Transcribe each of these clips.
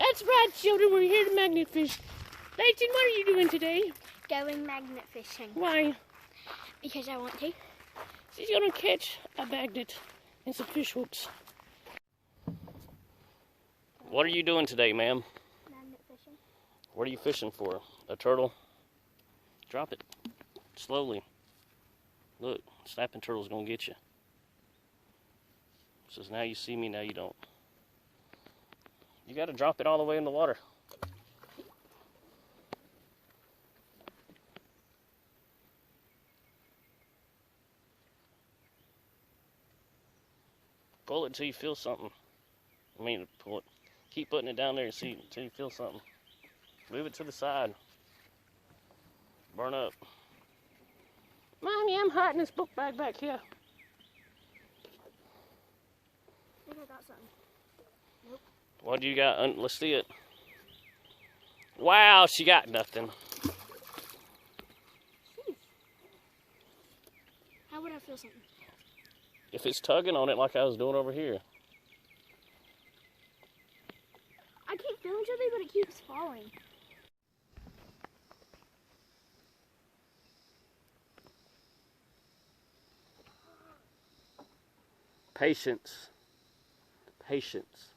That's right, children. We're here to magnet fish. Layton, what are you doing today? Going magnet fishing. Why? Because I want to. She's gonna catch a magnet and some fish hooks. What are you doing today, ma'am? Magnet fishing. What are you fishing for? A turtle? Drop it. Slowly. Look, snapping turtle's gonna get you. Says now you see me, now you don't. You gotta drop it all the way in the water. Pull it until you feel something. I mean, pull it. Keep putting it down there and see until you feel something. Move it to the side. Burn up. Mommy, I'm hot in this book bag back here. I think I got something. Nope. What do you got? Let's see it. Wow, she got nothing. Jeez. How would I feel something? If it's tugging on it like I was doing over here. I keep feeling something, but it keeps falling. Patience. Patience.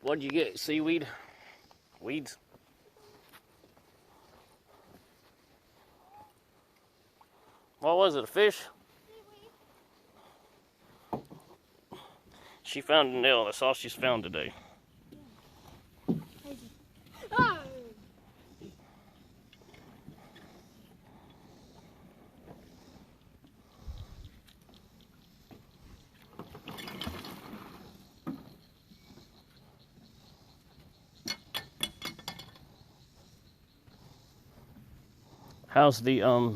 What'd you get? Seaweed? Weeds? What was it? A fish? Seaweed. She found a nail. That's all she's found today. Oh! How's the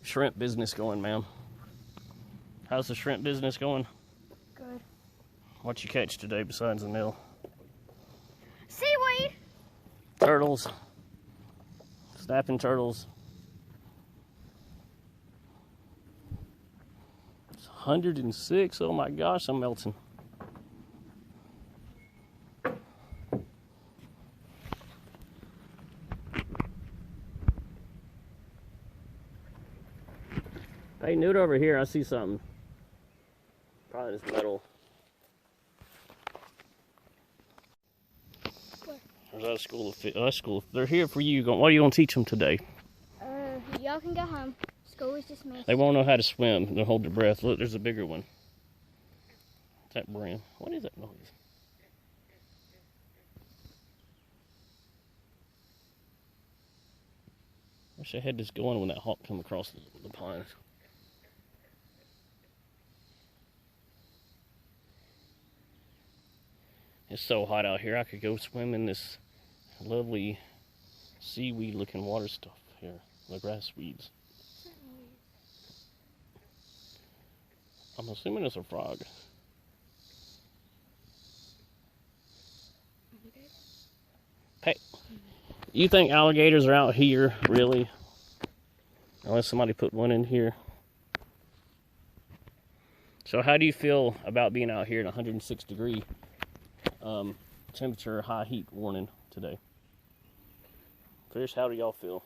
shrimp business going, ma'am? How's the shrimp business going? Good. What you catch today besides the nail? Seaweed! Turtles. Snapping turtles. It's 106. Oh my gosh, I'm melting. Hey, Newt, over here, I see something. Probably this metal. Where? There's that school of fish. That school. They're here for you. What are you going to teach them today? Y'all can go home. School is dismissed. They won't know how to swim. They'll hold their breath. Look, there's a bigger one. What's that brand? What is that noise? Wish I had this going when that hawk come across the pond. It's so hot out here. I could go swim in this lovely seaweed looking water stuff here. The grass weeds. I'm assuming it's a frog. Hey, you think alligators are out here, really? Unless somebody put one in here. So how do you feel about being out here in 106 degree temperature, high heat warning today? Fish, how do y'all feel?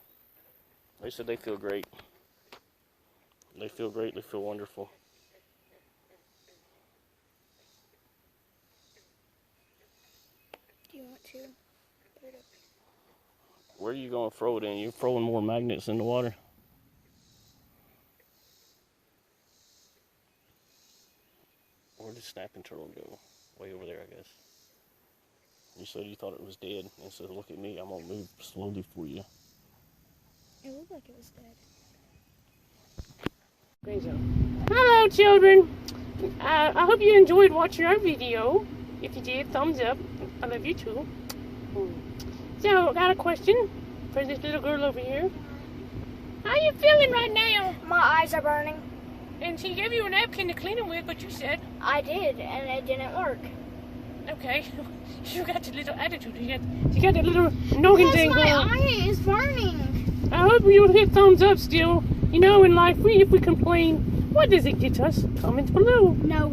They said they feel great. They feel great, they feel wonderful. Do you want to put it up? Where are you going to throw it in? You're throwing more magnets in the water? Where did snapping turtle go? Way over there, I guess. You said you thought it was dead, and said, look at me, I'm going to move slowly for you. It looked like it was dead. Hello, children. I hope you enjoyed watching our video. If you did, thumbs up. I love you too. So, I got a question for this little girl over here. How you feeling right now? My eyes are burning. And she gave you a napkin to clean them with, but you said... I did, and it didn't work. Okay. You got a little attitude. You got that little noggin thing Because going. my eye is burning. I hope you'll hit thumbs up still. You know, in life, if we complain, what does it get us? Comment below. No.